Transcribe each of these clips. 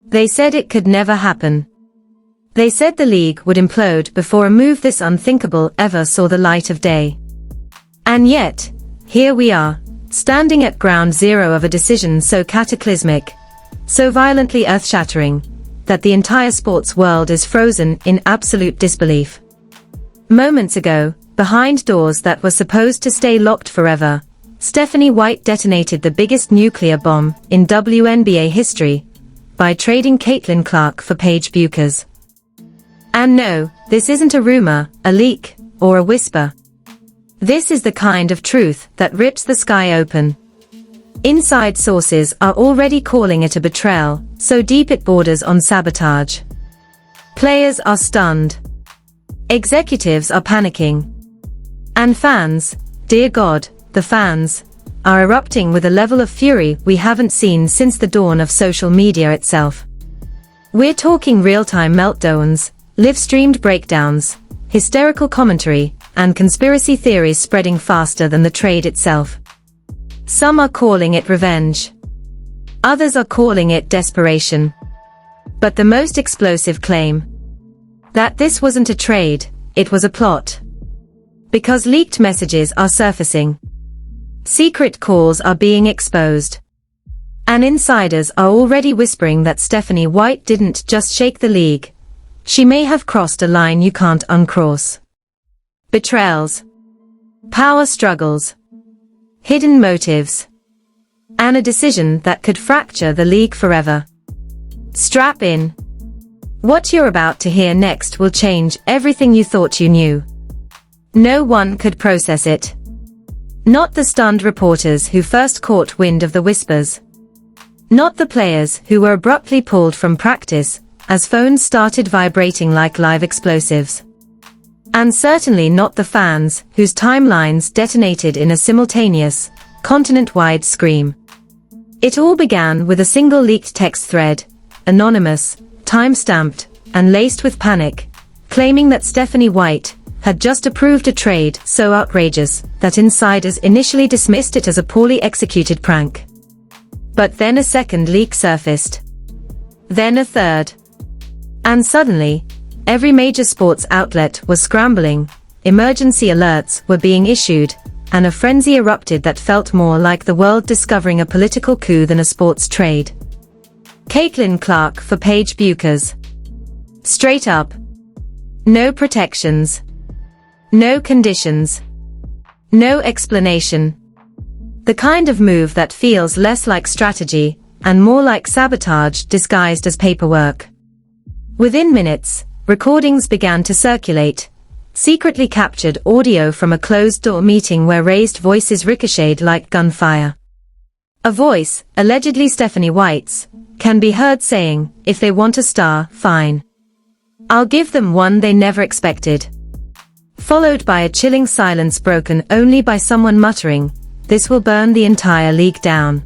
They said it could never happen. They said the league would implode before a move this unthinkable ever saw the light of day. And yet, here we are, standing at ground zero of a decision so cataclysmic, so violently earth-shattering, that the entire sports world is frozen in absolute disbelief. Moments ago, behind doors that were supposed to stay locked forever, Stephanie White detonated the biggest nuclear bomb in WNBA history by trading Caitlin Clark for Paige Bueckers. And no, this isn't a rumor, a leak, or a whisper. This is the kind of truth that rips the sky open. Inside sources are already calling it a betrayal, so deep it borders on sabotage. Players are stunned. Executives are panicking. And fans, dear God, the fans, are erupting with a level of fury we haven't seen since the dawn of social media itself. We're talking real-time meltdowns, live-streamed breakdowns, hysterical commentary, and conspiracy theories spreading faster than the trade itself. Some are calling it revenge. Others are calling it desperation. But the most explosive claim: that this wasn't a trade, it was a plot. Because leaked messages are surfacing. Secret calls are being exposed. And insiders are already whispering that Stephanie White didn't just shake the league. She may have crossed a line you can't uncross. Betrayals. Power struggles. Hidden motives. And a decision that could fracture the league forever. Strap in. What you're about to hear next will change everything you thought you knew. No one could process it. Not the stunned reporters who first caught wind of the whispers. Not the players who were abruptly pulled from practice as phones started vibrating like live explosives. And certainly not the fans whose timelines detonated in a simultaneous, continent-wide scream. It all began with a single leaked text thread, anonymous, time-stamped, and laced with panic, claiming that Stephanie White had just approved a trade so outrageous that insiders initially dismissed it as a poorly executed prank. But then a second leak surfaced. Then a third. And suddenly, every major sports outlet was scrambling, emergency alerts were being issued, and a frenzy erupted that felt more like the world discovering a political coup than a sports trade. Caitlin Clark for Paige Bueckers. Straight up. No protections. No conditions. No explanation. The kind of move that feels less like strategy, and more like sabotage disguised as paperwork. Within minutes, recordings began to circulate, secretly captured audio from a closed-door meeting where raised voices ricocheted like gunfire. A voice, allegedly Stephanie White's, can be heard saying, "If they want a star, fine. I'll give them one they never expected." Followed by a chilling silence broken only by someone muttering, "This will burn the entire league down."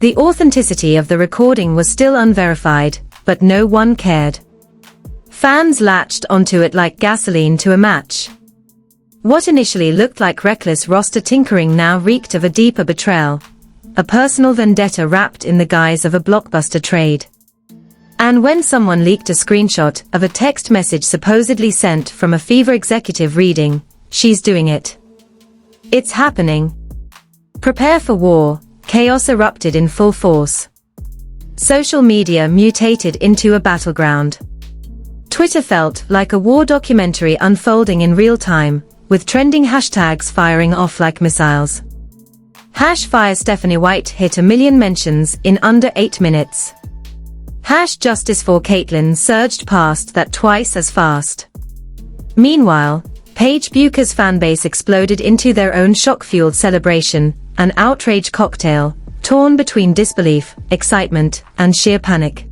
The authenticity of the recording was still unverified, but no one cared. Fans latched onto it like gasoline to a match. What initially looked like reckless roster tinkering now reeked of a deeper betrayal, a personal vendetta wrapped in the guise of a blockbuster trade. And when someone leaked a screenshot of a text message supposedly sent from a Fever executive reading, "She's doing it. It's happening. Prepare for war," chaos erupted in full force. Social media mutated into a battleground. Twitter felt like a war documentary unfolding in real time, with trending hashtags firing off like missiles. #Fire Stephanie White hit 1 million mentions in under 8 minutes. #Justice for Caitlin surged past that twice as fast. Meanwhile, Paige Bueckers' fanbase exploded into their own shock-fueled celebration, an outrage cocktail, torn between disbelief, excitement, and sheer panic.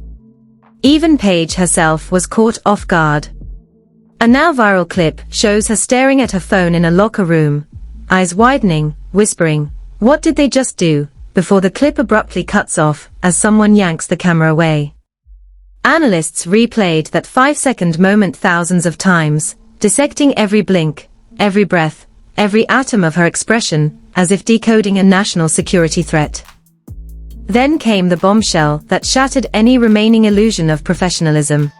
Even Paige herself was caught off guard. A now viral clip shows her staring at her phone in a locker room, eyes widening, whispering, "What did they just do?" before the clip abruptly cuts off as someone yanks the camera away. Analysts replayed that 5-second moment thousands of times, dissecting every blink, every breath, every atom of her expression, as if decoding a national security threat. Then came the bombshell that shattered any remaining illusion of professionalism.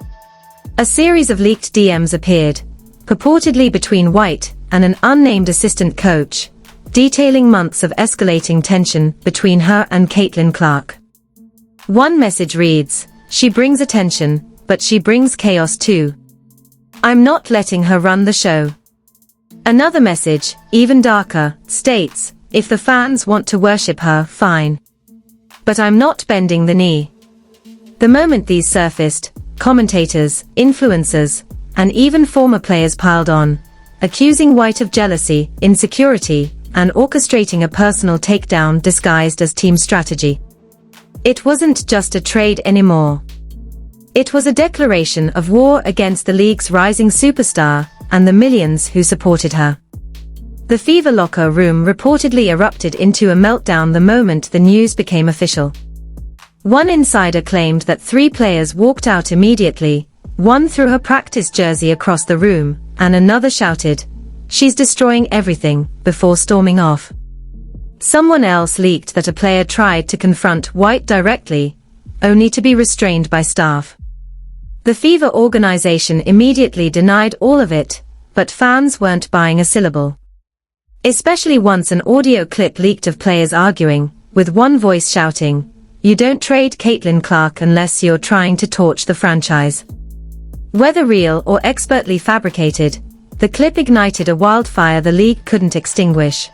A series of leaked DMs appeared, purportedly between White and an unnamed assistant coach, detailing months of escalating tension between her and Caitlin Clark. One message reads, "She brings attention, but she brings chaos too. I'm not letting her run the show." Another message, even darker, states, "If the fans want to worship her, fine. But I'm not bending the knee." The moment these surfaced, commentators, influencers, and even former players piled on, accusing White of jealousy, insecurity, and orchestrating a personal takedown disguised as team strategy. It wasn't just a trade anymore. It was a declaration of war against the league's rising superstar and the millions who supported her. The Fever locker room reportedly erupted into a meltdown the moment the news became official. One insider claimed that 3 players walked out immediately, one threw her practice jersey across the room, and another shouted, "She's destroying everything," before storming off. Someone else leaked that a player tried to confront White directly, only to be restrained by staff. The Fever organization immediately denied all of it, but fans weren't buying a syllable. Especially once an audio clip leaked of players arguing, with one voice shouting, "You don't trade Caitlin Clark unless you're trying to torch the franchise." Whether real or expertly fabricated, the clip ignited a wildfire the league couldn't extinguish.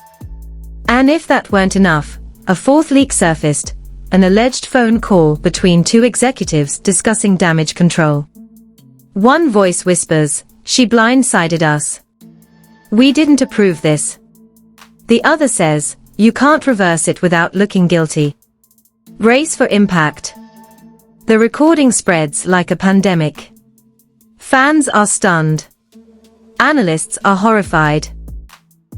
And if that weren't enough, a 4th leak surfaced, an alleged phone call between 2 executives discussing damage control. One voice whispers, "She blindsided us. We didn't approve this." The other says, "You can't reverse it without looking guilty." Brace for impact. The recording spreads like a pandemic. Fans are stunned. Analysts are horrified.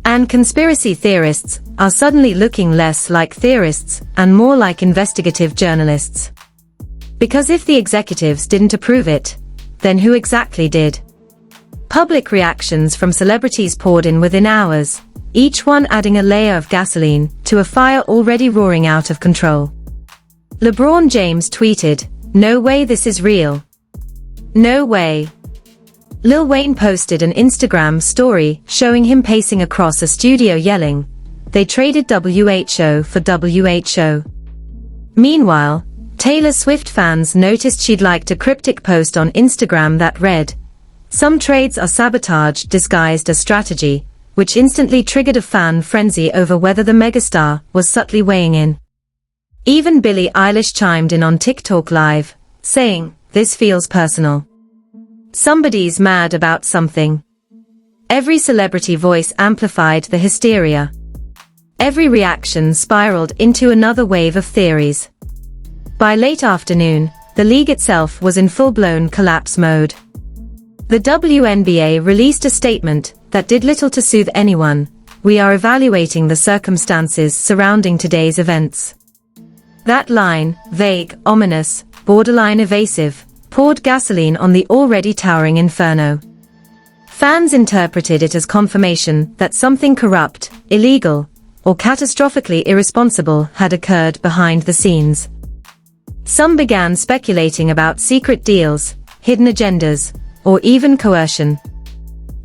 And conspiracy theorists are suddenly looking less like theorists and more like investigative journalists. Because if the executives didn't approve it, then who exactly did? Public reactions from celebrities poured in within hours, each one adding a layer of gasoline to a fire already roaring out of control. LeBron James tweeted, "No way this is real. No way." Lil Wayne posted an Instagram story showing him pacing across a studio yelling, "They traded WHO for WHO." Meanwhile, Taylor Swift fans noticed she'd liked a cryptic post on Instagram that read, "Some trades are sabotage disguised as strategy," which instantly triggered a fan frenzy over whether the megastar was subtly weighing in. Even Billie Eilish chimed in on TikTok Live, saying, "This feels personal. Somebody's mad about something." Every celebrity voice amplified the hysteria. Every reaction spiraled into another wave of theories. By late afternoon, the league itself was in full-blown collapse mode. The WNBA released a statement that did little to soothe anyone. "We are evaluating the circumstances surrounding today's events." That line, vague, ominous, borderline evasive, poured gasoline on the already towering inferno. Fans interpreted it as confirmation that something corrupt, illegal, or catastrophically irresponsible had occurred behind the scenes. Some began speculating about secret deals, hidden agendas, or even coercion.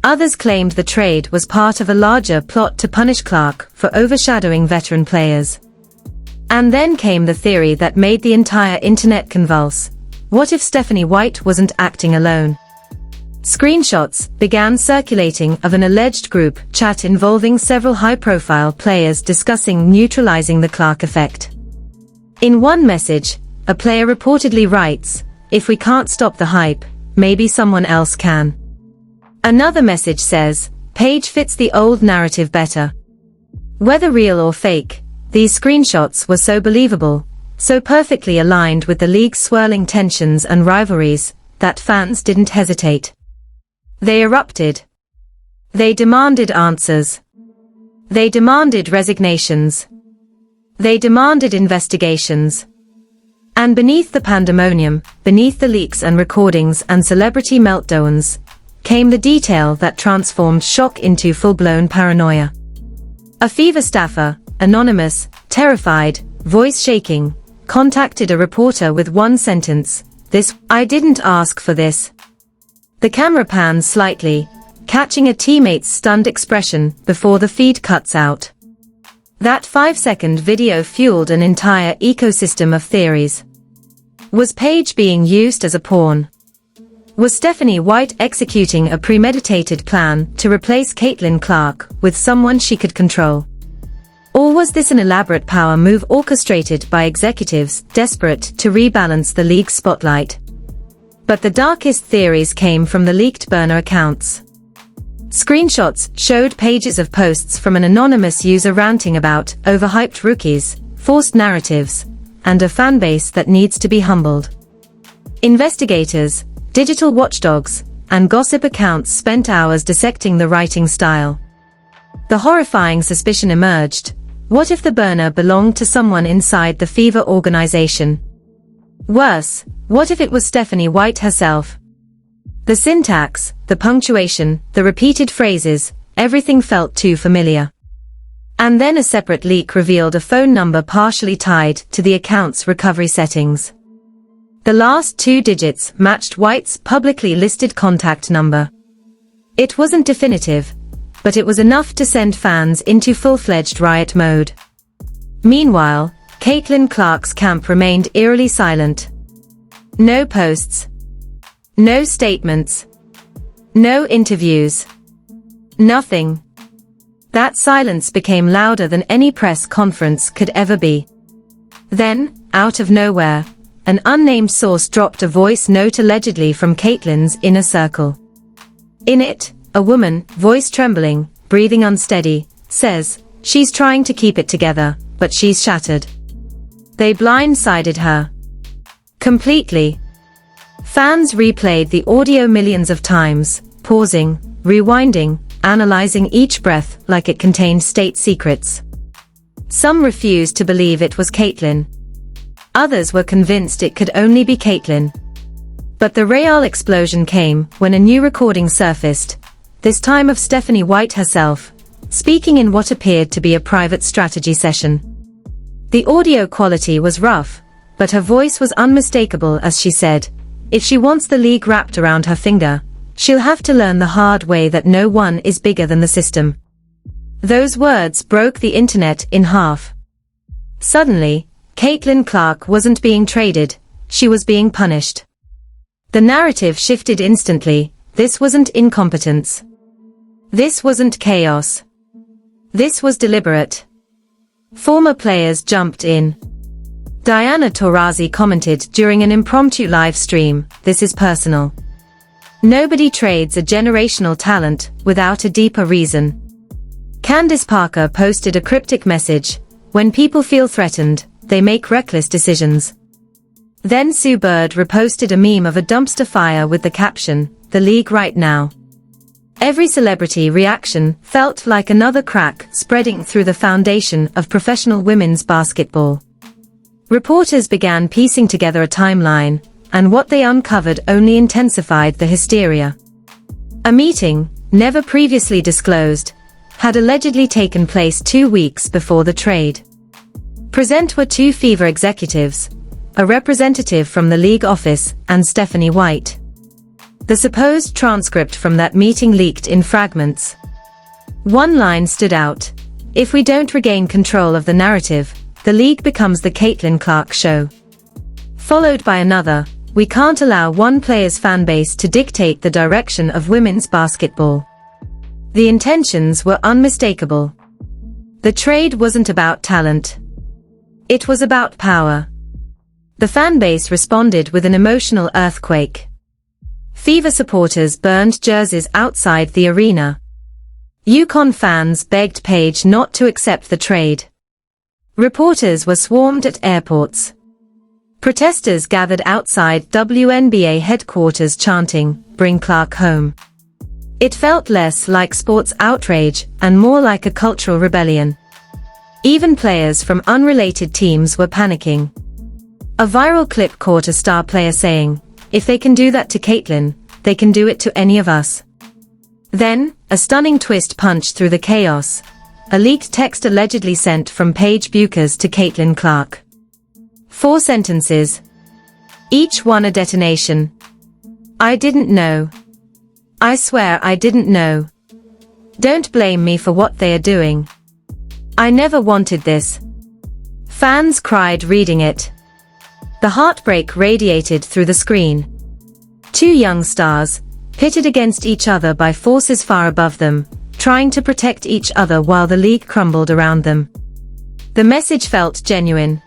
Others claimed the trade was part of a larger plot to punish Clark for overshadowing veteran players. And then came the theory that made the entire internet convulse. What if Stephanie White wasn't acting alone? Screenshots began circulating of an alleged group chat involving several high-profile players discussing neutralizing the Clark effect. In one message, a player reportedly writes, "If we can't stop the hype, maybe someone else can." Another message says, "Paige fits the old narrative better." Whether real or fake, these screenshots were so believable, so perfectly aligned with the league's swirling tensions and rivalries, that fans didn't hesitate. They erupted. They demanded answers. They demanded resignations. They demanded investigations. And beneath the pandemonium, beneath the leaks and recordings and celebrity meltdowns, came the detail that transformed shock into full-blown paranoia. A Fever staffer, anonymous, terrified, voice shaking, contacted a reporter with one sentence, "I didn't ask for this." The camera pans slightly, catching a teammate's stunned expression before the feed cuts out. That 5-second video fueled an entire ecosystem of theories. Was Paige being used as a pawn? Was Stephanie White executing a premeditated plan to replace Caitlin Clark with someone she could control? Or was this an elaborate power move orchestrated by executives desperate to rebalance the league's spotlight? But the darkest theories came from the leaked burner accounts. Screenshots showed pages of posts from an anonymous user ranting about overhyped rookies, forced narratives, and a fanbase that needs to be humbled. Investigators, digital watchdogs, and gossip accounts spent hours dissecting the writing style. The horrifying suspicion emerged: what if the burner belonged to someone inside the Fever organization? Worse, what if it was Stephanie White herself? The syntax, the punctuation, the repeated phrases, everything felt too familiar. And then a separate leak revealed a phone number partially tied to the account's recovery settings. The last 2 digits matched White's publicly listed contact number. It wasn't definitive, but it was enough to send fans into full-fledged riot mode. Meanwhile, Caitlin Clark's camp remained eerily silent. No posts. No statements. No interviews. Nothing. That silence became louder than any press conference could ever be. Then, out of nowhere, an unnamed source dropped a voice note allegedly from Caitlin's inner circle. In it, a woman, voice trembling, breathing unsteady, says, "She's trying to keep it together, but she's shattered." They blindsided her. Completely. Fans replayed the audio millions of times, pausing, rewinding, analyzing each breath like it contained state secrets. Some refused to believe it was Caitlin. Others were convinced it could only be Caitlin. But the real explosion came when a new recording surfaced, this time of Stephanie White herself, speaking in what appeared to be a private strategy session. The audio quality was rough, but her voice was unmistakable as she said, "If she wants the league wrapped around her finger, she'll have to learn the hard way that no one is bigger than the system." Those words broke the internet in half. Suddenly, Caitlin Clark wasn't being traded, she was being punished. The narrative shifted instantly. This wasn't incompetence. This wasn't chaos. This was deliberate. Former players jumped in. Diana Taurasi commented during an impromptu live stream, "This is personal. Nobody trades a generational talent without a deeper reason." Candace Parker posted a cryptic message, "When people feel threatened, they make reckless decisions." Then Sue Bird reposted a meme of a dumpster fire with the caption, "The league right now." Every celebrity reaction felt like another crack spreading through the foundation of professional women's basketball. Reporters began piecing together a timeline, and what they uncovered only intensified the hysteria. A meeting, never previously disclosed, had allegedly taken place 2 weeks before the trade. Present were 2 Fever executives, a representative from the league office, and Stephanie White. The supposed transcript from that meeting leaked in fragments. One line stood out: "If we don't regain control of the narrative, the league becomes the Caitlin Clark show." Followed by another: "We can't allow one player's fanbase to dictate the direction of women's basketball." The intentions were unmistakable. The trade wasn't about talent. It was about power. The fanbase responded with an emotional earthquake. Fever supporters burned jerseys outside the arena. UConn fans begged Paige not to accept the trade. Reporters were swarmed at airports. Protesters gathered outside WNBA headquarters chanting, "Bring Clark home." It felt less like sports outrage and more like a cultural rebellion. Even players from unrelated teams were panicking. A viral clip caught a star player saying, "If they can do that to Caitlin, they can do it to any of us." Then, a stunning twist punched through the chaos. A leaked text allegedly sent from Paige Bueckers to Caitlin Clark. 4 sentences. Each one a detonation. I didn't know. I swear I didn't know. Don't blame me for what they are doing. I never wanted this. Fans cried reading it. The heartbreak radiated through the screen. 2 young stars, pitted against each other by forces far above them, trying to protect each other while the league crumbled around them. The message felt genuine.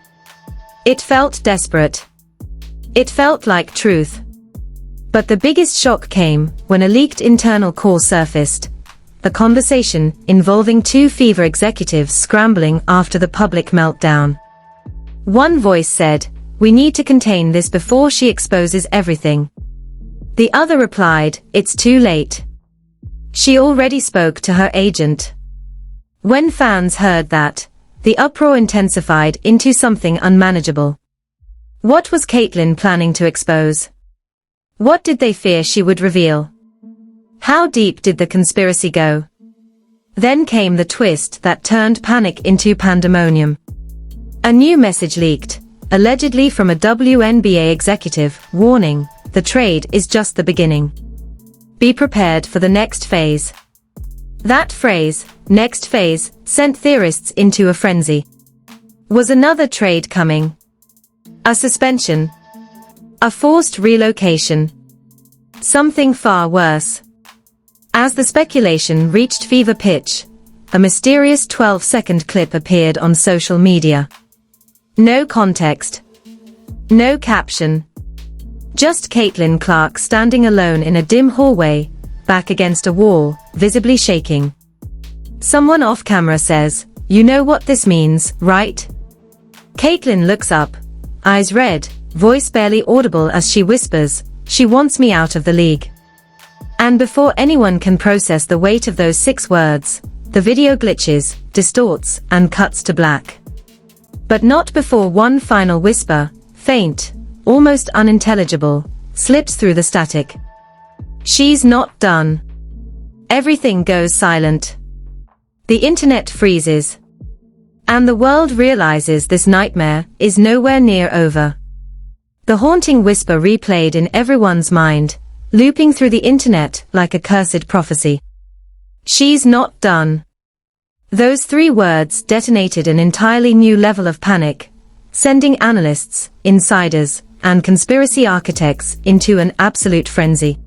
It felt desperate. It felt like truth. But the biggest shock came when a leaked internal call surfaced. A conversation involving 2 Fever executives scrambling after the public meltdown. One voice said, "We need to contain this before she exposes everything." The other replied, "It's too late. She already spoke to her agent." When fans heard that, the uproar intensified into something unmanageable. What was Caitlyn planning to expose? What did they fear she would reveal? How deep did the conspiracy go? Then came the twist that turned panic into pandemonium. A new message leaked, allegedly from a WNBA executive, warning, "The trade is just the beginning. Be prepared for the next phase." That phrase, "next phase," sent theorists into a frenzy. Was another trade coming? A suspension? A forced relocation? Something far worse? As the speculation reached fever pitch, a mysterious 12-second clip appeared on social media. No context. No caption. Just Caitlyn Clark standing alone in a dim hallway, back against a wall, visibly shaking. Someone off camera says, "You know what this means, right?" Caitlyn looks up, eyes red, voice barely audible as she whispers, "She wants me out of the league." And before anyone can process the weight of those 6 words, the video glitches, distorts, and cuts to black. But not before one final whisper, faint, almost unintelligible, slips through the static. "She's not done." Everything goes silent. The internet freezes. And the world realizes this nightmare is nowhere near over. The haunting whisper replayed in everyone's mind, looping through the internet like a cursed prophecy. "She's not done." Those 3 words detonated an entirely new level of panic, sending analysts, insiders, and conspiracy architects into an absolute frenzy.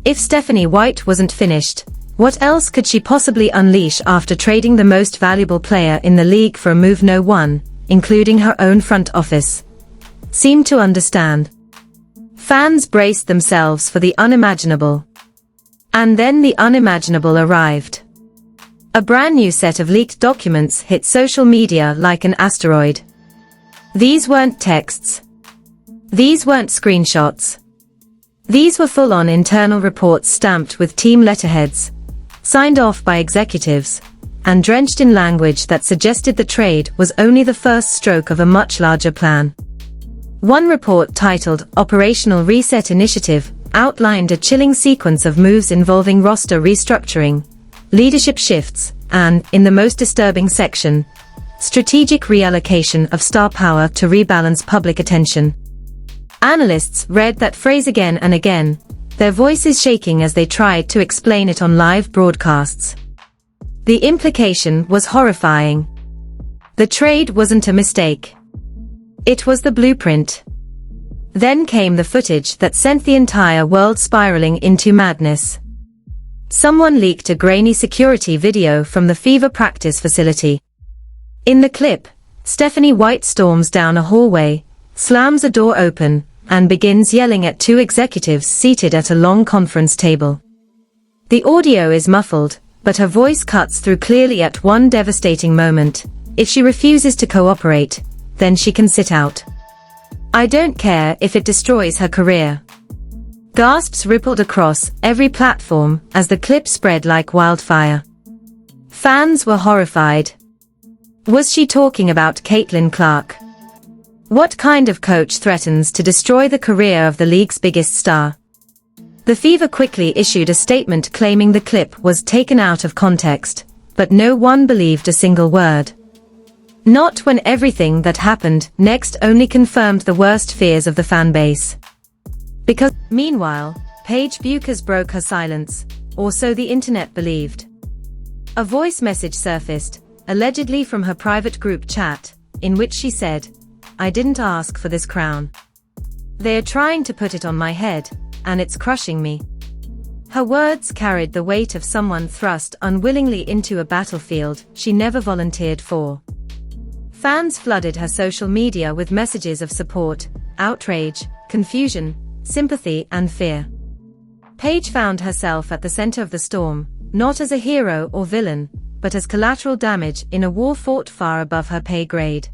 If Stephanie White wasn't finished, what else could she possibly unleash after trading the most valuable player in the league for a move no one, including her own front office, seemed to understand? Fans braced themselves for the unimaginable. And then the unimaginable arrived. A brand new set of leaked documents hit social media like an asteroid. These weren't texts. These weren't screenshots. These were full-on internal reports stamped with team letterheads, signed off by executives, and drenched in language that suggested the trade was only the first stroke of a much larger plan. One report titled Operational Reset Initiative outlined a chilling sequence of moves involving roster restructuring, leadership shifts, and, in the most disturbing section, strategic reallocation of star power to rebalance public attention. Analysts read that phrase again and again, their voices shaking as they tried to explain it on live broadcasts. The implication was horrifying. The trade wasn't a mistake. It was the blueprint. Then came the footage that sent the entire world spiraling into madness. Someone leaked a grainy security video from the Fever practice facility. In the clip, Stephanie White storms down a hallway, slams a door open, and begins yelling at 2 executives seated at a long conference table. The audio is muffled, but her voice cuts through clearly at one devastating moment. "If she refuses to cooperate, then she can sit out. I don't care if it destroys her career." Gasps rippled across every platform as the clip spread like wildfire. Fans were horrified. Was she talking about Caitlyn Clark? What kind of coach threatens to destroy the career of the league's biggest star? The Fever quickly issued a statement claiming the clip was taken out of context, but no one believed a single word. Not when everything that happened next only confirmed the worst fears of the fan base. Because, meanwhile, Paige Bueckers broke her silence, or so the internet believed. A voice message surfaced, allegedly from her private group chat, in which she said, "I didn't ask for this crown. They're trying to put it on my head, and it's crushing me." Her words carried the weight of someone thrust unwillingly into a battlefield she never volunteered for. Fans flooded her social media with messages of support, outrage, confusion, sympathy, and fear. Paige found herself at the center of the storm, not as a hero or villain, but as collateral damage in a war fought far above her pay grade.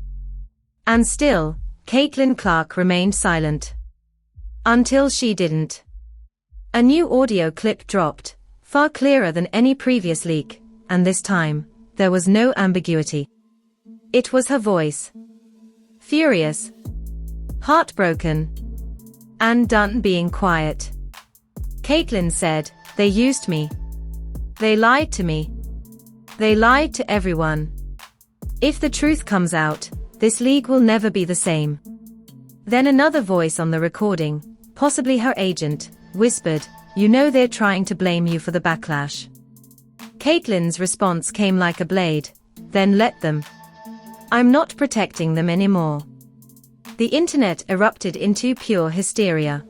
And still, Caitlin Clark remained silent. Until she didn't. A new audio clip dropped, far clearer than any previous leak, and this time, there was no ambiguity. It was her voice. Furious. Heartbroken. And done being quiet. Caitlin said, "They used me. They lied to me. They lied to everyone. If the truth comes out, this league will never be the same." Then another voice on the recording, possibly her agent, whispered, "You know they're trying to blame you for the backlash." Caitlin's response came like a blade, "Then let them. I'm not protecting them anymore." The internet erupted into pure hysteria.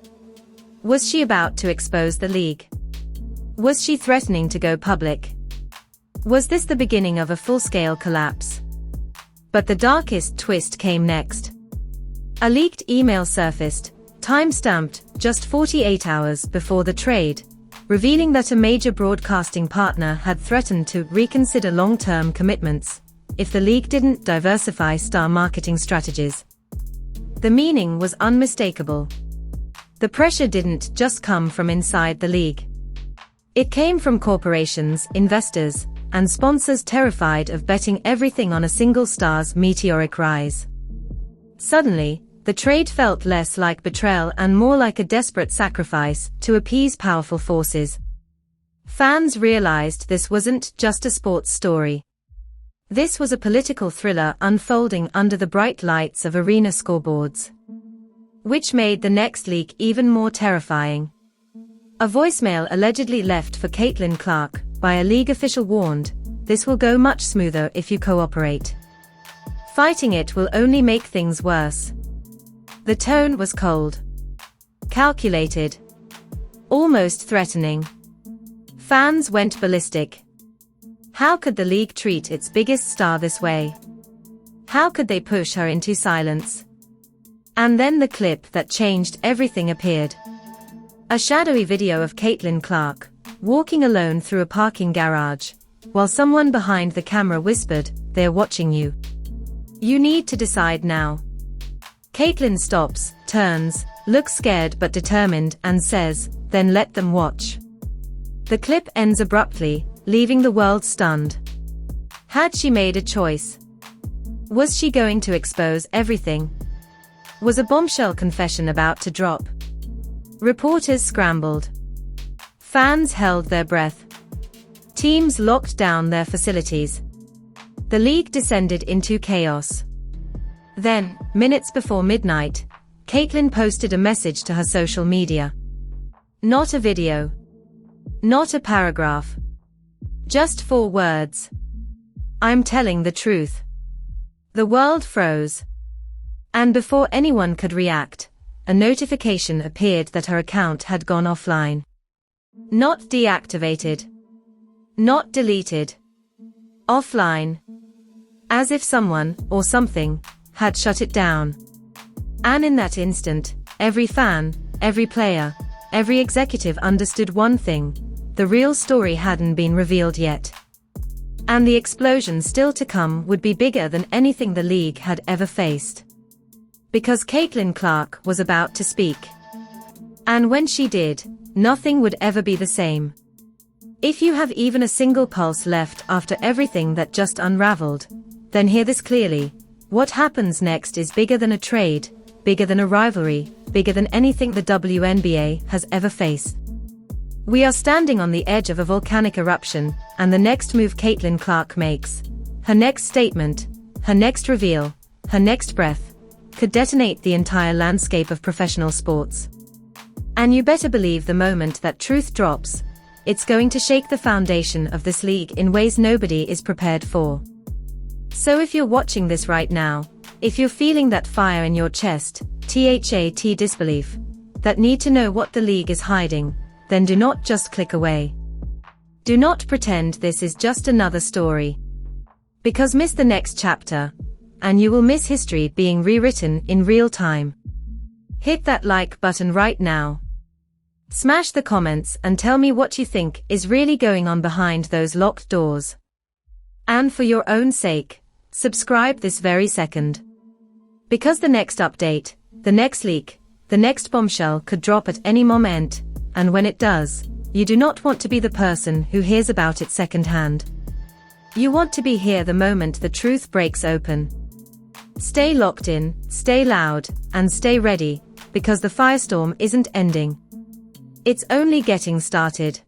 Was she about to expose the league? Was she threatening to go public? Was this the beginning of a full-scale collapse? But the darkest twist came next. A leaked email surfaced, time-stamped just 48 hours before the trade, revealing that a major broadcasting partner had threatened to reconsider long-term commitments if the league didn't diversify star marketing strategies. The meaning was unmistakable. The pressure didn't just come from inside the league. It came from corporations, investors, and sponsors terrified of betting everything on a single star's meteoric rise. Suddenly, the trade felt less like betrayal and more like a desperate sacrifice to appease powerful forces. Fans realized this wasn't just a sports story. This was a political thriller unfolding under the bright lights of arena scoreboards. Which made the next leak even more terrifying. A voicemail allegedly left for Caitlin Clark by a league official warned, "This will go much smoother if you cooperate. Fighting it will only make things worse." The tone was cold. Calculated. Almost threatening. Fans went ballistic. How could the league treat its biggest star this way? How could they push her into silence? And then the clip that changed everything appeared. A shadowy video of Caitlin Clark, walking alone through a parking garage, while someone behind the camera whispered, "They're watching you. You need to decide now." Caitlin stops, turns, looks scared but determined, and says, "Then let them watch." The clip ends abruptly, leaving the world stunned. Had she made a choice? Was she going to expose everything? Was a bombshell confession about to drop? Reporters scrambled. Fans held their breath. Teams locked down their facilities. The league descended into chaos. Then, minutes before midnight, Caitlin posted a message to her social media. Not a video. Not a paragraph. Just 4 words. "I'm telling the truth." The world froze. And before anyone could react, a notification appeared that her account had gone offline. Not deactivated. Not deleted. Offline. As if someone, or something, had shut it down. And in that instant, every fan, every player, every executive understood one thing: the real story hadn't been revealed yet. And the explosion still to come would be bigger than anything the league had ever faced. Because Caitlin Clark was about to speak. And when she did, nothing would ever be the same. If you have even a single pulse left after everything that just unraveled, then hear this clearly: what happens next is bigger than a trade, bigger than a rivalry, bigger than anything the WNBA has ever faced. We are standing on the edge of a volcanic eruption, and the next move Caitlin Clark makes, her next statement, her next reveal, her next breath, could detonate the entire landscape of professional sports. And you better believe the moment that truth drops, it's going to shake the foundation of this league in ways nobody is prepared for. So if you're watching this right now, if you're feeling that fire in your chest, that disbelief, that need to know what the league is hiding, then do not just click away. Do not pretend this is just another story. Because miss the next chapter, and you will miss history being rewritten in real time. Hit that like button right now. Smash the comments and tell me what you think is really going on behind those locked doors. And for your own sake, subscribe this very second. Because the next update, the next leak, the next bombshell could drop at any moment, and when it does, you do not want to be the person who hears about it secondhand. You want to be here the moment the truth breaks open. Stay locked in, stay loud, and stay ready, because the firestorm isn't ending. It's only getting started.